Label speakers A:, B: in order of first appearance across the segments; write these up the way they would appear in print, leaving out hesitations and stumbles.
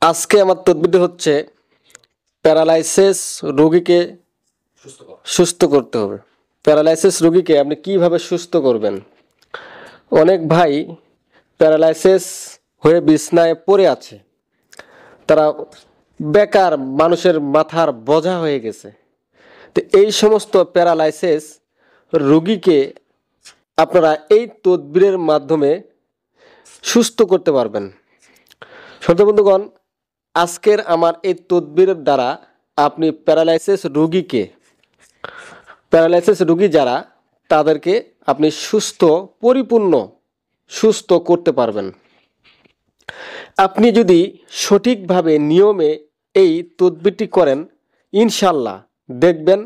A: আজকে আমার তদবিরটি হচ্ছে প্যারালাইসিস রোগীকে সুস্থ করতে হবে। প্যারালাইসিস রোগীকে আপনি কিভাবে সুস্থ করবেন? অনেক ভাই প্যারালাইসিস হয়ে বিছনায় পড়ে আছে, তারা বেকার মানুষের মাথার বোঝা হয়ে গেছে। তো এই সমস্ত প্যারালাইসিস রোগীকে আপনারা এই তদবিরের মাধ্যমে সুস্থ করতে পারবেন। শ্রোতা বন্ধুগণ, আজকের আমার এই তদবিরের দ্বারা আপনি প্যারালাইসিস রোগী যারা তাদেরকে আপনি পরিপূর্ণ সুস্থ করতে পারবেন। আপনি যদি সঠিকভাবে নিয়মে এই তদবিরটি করেন, ইনশাল্লাহ দেখবেন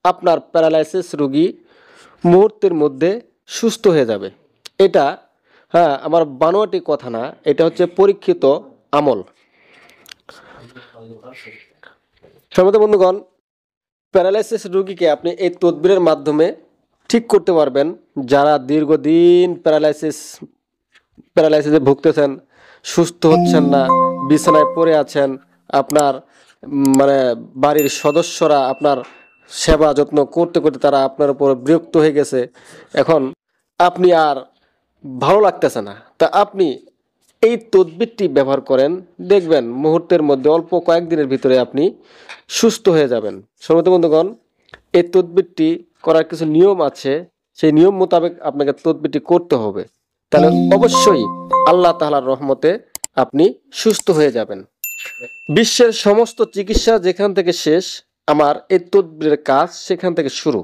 A: আপনার প্যারালাইসিস রোগী মুহূর্তের মধ্যে সুস্থ হয়ে যাবে। এটা আমার বানোয়াটি কথা না, এটা হচ্ছে পরীক্ষিত আমল। সম্মানিত বন্ধুগণ, প্যারালাইসিস রোগীকে আপনি এই তদবিরের মাধ্যমে ঠিক করতে পারবেন। যারা দীর্ঘদিন প্যারালাইসিসে ভুগতেছেন, সুস্থ হচ্ছেন না, বিছানায় পড়ে আছেন, আপনার বাড়ির সদস্যরা আপনার সেবা যত্ন করতে করতে তারা আপনার উপর বিরক্ত হয়ে গেছে, এখন আপনি আর ভালো লাগতেছে না, তা আপনি এই তদবিরটি ব্যবহার করেন, দেখবেন মুহূর্তের মধ্যে অল্প কয়েকদিনের ভিতরে আপনি সুস্থ হয়ে যাবেন। সম্মানিত বন্ধুগণ, এই তদবিরটি করার কিছু নিয়ম আছে, সেই নিয়ম মোতাবেক আপনাকে তদবিরটি করতে হবে, তাহলে অবশ্যই আল্লাহ তাআলার রহমতে আপনি সুস্থ হয়ে যাবেন। বিশ্বের সমস্ত চিকিৎসা যেখান থেকে শেষ, আমার এই তদবিরের কাজ সেখান থেকে শুরু।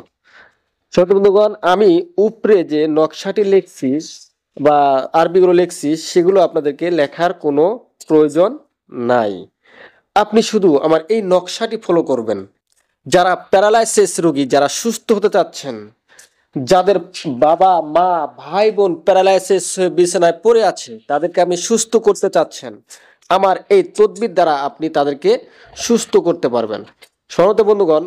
A: সম্মানিত বন্ধুগণ, আমি উপরে যে নকশাটি লিখছি বা আরবিগুলো লিখছি, সেগুলো আপনাদেরকে লেখার কোনো প্রয়োজন নাই। আপনি শুধু আমার এই নকশাটি ফলো করবেন। যারা প্যারালাইসিস রোগী, যারা সুস্থ হতে চাচ্ছেন, যাদের বাবা মা ভাই বোন প্যারালাইসিস হয়ে বিছানায় পড়ে আছে, তাদেরকে আপনি সুস্থ করতে চাচ্ছেন, আমার এই তদবির দ্বারা আপনি তাদেরকে সুস্থ করতে পারবেন। সম্মানিত বন্ধুগণ,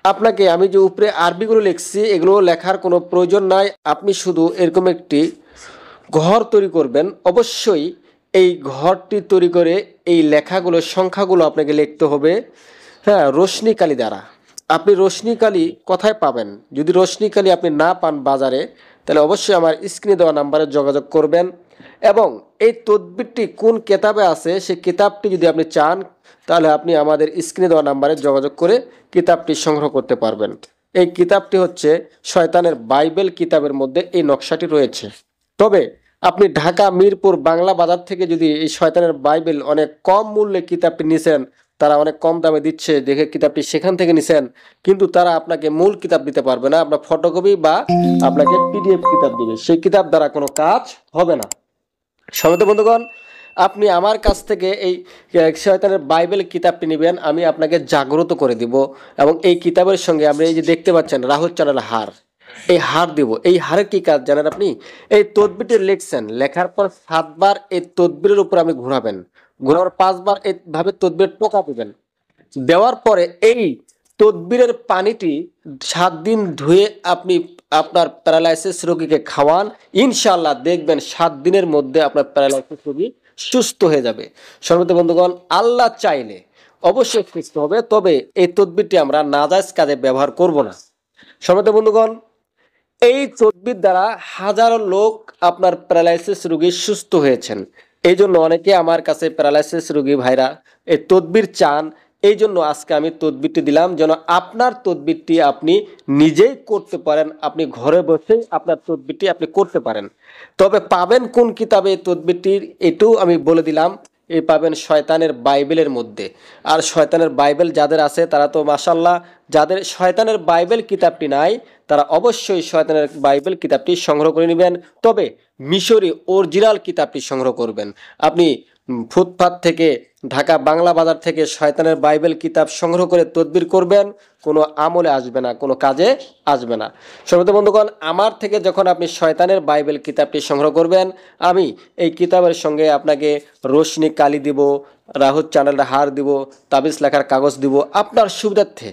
A: আপনাকে আমি যে উপরে আরবিগুলো লিখছি, এগুলো লেখার কোনো প্রয়োজন নাই। আপনি শুধু এরকম একটি ঘর তৈরি করবেন। অবশ্যই এই ঘরটি তৈরি করে এই লেখাগুলো, সংখ্যাগুলো আপনাকে লিখতে হবে রোশনি কালি দ্বারা। আপনি রোশনি কালি কোথায় পাবেন? যদি রোশনি কালি আপনি না পান বাজারে, তাহলে অবশ্যই আমার স্ক্রিনে দেওয়া নাম্বারে যোগাযোগ করবেন। এবং এই তদবিরটি কোন কিতাবে আছে, সেই কিতাবটি যদি আপনি চান, তাহলে আপনি আমাদের স্ক্রিনে দেওয়া নাম্বারে যোগাযোগ করে কিতাবটি সংগ্রহ করতে পারবেন। এই কিতাবটি হচ্ছে শয়তানের বাইবেল কিতাবের মধ্যে এই নকশাটি রয়েছে। তবে আপনি ঢাকা মিরপুর বাংলা বাজার থেকে যদি এই শয়তানের বাইবেল অনেক কম মূল্যে কিতাবটি নিছেন, তারা অনেক কম দামে দিচ্ছে দেখে কিতাবটি সেখান থেকে নিছেন, কিন্তু তারা আপনাকে মূল কিতাব দিতে পারবে না, আপনার ফটোকপি বা আপনাকে পিডিএফ কিতাব দিবে, সেই কিতাব দ্বারা কোনো কাজ হবে না। সম্মানিত বন্ধুগণ, আপনি আমার কাছ থেকে এই শয়তানের বাইবেল কিতাবটি নেবেন, আমি আপনাকে জাগ্রত করে দিব। এবং এই কিতাবের সঙ্গে আপনি এই যে দেখতে পাচ্ছেন রাহুল চাঁদের হার, এই হার দিব। এই হারের কি কাজ জানেন আপনি? এই তদবিরটি লিখছেন, লেখার পর 7 বার এই তদবিরের উপর আপনি ঘোরাবেন, ঘোরার 5 বার এইভাবে তদবির টোকা দিবেন। দেওয়ার পরে এই তদবিরের পানিটি 7 দিন ধুয়ে আপনি আপনার প্যারালাইসিস রোগীকে খাওয়ান, ইনশাআল্লাহ দেখবেন 7 দিনের মধ্যে আপনার প্যারালাইসিস রোগী সুস্থ হয়ে যাবে। সম্মানিত বন্ধুগণ, আল্লাহ চাইলে অবশ্যই সুস্থ হবে, তবে এই তদবিরটি আমরা নাজায়েজ কাজে ব্যবহার করব না। সম্মানিত বন্ধুগণ, এই তদবির দ্বারা হাজারো লোক আপনার প্যারালাইসিস রোগী সুস্থ হয়েছেন। এই জন্য অনেকে আমার কাছে প্যারালাইসিস রোগী ভাইরা এই তদবির চান। এই জন্য আজকে আমি তদবিরটি দিলাম, যেন আপনার তদবিরটি আপনি নিজেই করতে পারেন, আপনি ঘরে বসেই আপনার তদবিরটি আপনি করতে পারেন। তবে পাবেন কোন কিতাবে এই তদবিরটির, এটাও আমি বলে দিলাম। এই পাবেন শয়তানের বাইবেলের মধ্যে। আর শয়তানের বাইবেল যাদের আছে তারা তো মাশাআল্লাহ, যাদের শয়তানের বাইবেল কিতাবটি নাই তারা অবশ্যই শয়তানের বাইবেল কিতাবটি সংগ্রহ করে নেবেন। তবে মিশরি অরিজিনাল কিতাবটি সংগ্রহ করবেন। আপনি ফুটপাত থেকে, ঢাকা বাংলা বাজার থেকে শয়তানের বাইবেল কিতাব সংগ্রহ করে তদবির করবেন, কোনো আমলে আসবে না, কোনো কাজে আসবে না। সম্মানিত বন্ধুগণ, আমার থেকে যখন আপনি শয়তানের বাইবেল কিতাবটি সংগ্রহ করবেন, আমি এই কিতাবের সঙ্গে আপনাকে রোশনি কালি দিব, রাহুল চ্যানেলের হার দিব, তাবিজ লেখার কাগজ দিব আপনার সুবিধার্থে।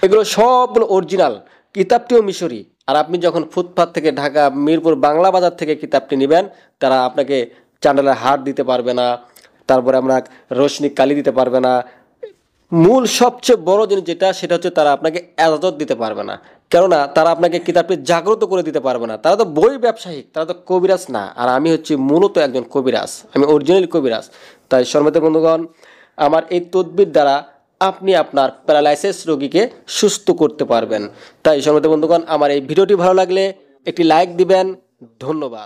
A: এগুলো সবগুলো অরিজিনাল, কিতাবটিও মিশরি। আর আপনি যখন ফুটপাত থেকে, ঢাকা মিরপুর বাংলা বাজার থেকে কিতাবটি নেবেন, তারা আপনাকে চ্যানেলের হার দিতে পারবে না, তারপরে আমরা রোশনি কালি দিতে পারবে না। মূল সবচেয়ে বড় জিনিস যেটা, সেটা হচ্ছে তারা আপনাকে এজাজত দিতে পারবে না। কেননা তারা আপনাকে কিতাবটি জাগ্রত করে দিতে পারবে না। তারা তো বই ব্যবসায়ী, তারা তো কবিরাজ না। আর আমি হচ্ছি মূলত একজন কবিরাজ, আমি অরিজিনাল কবিরাজ। তাই সম্মানিত বন্ধুগণ, আমার এই তদবির দ্বারা আপনি আপনার প্যারালাইসিস রোগীকে সুস্থ করতে পারবেন। তাই সম্মানিত বন্ধুগণ, আমার এই ভিডিওটি ভালো লাগলে একটি লাইক দিবেন। ধন্যবাদ।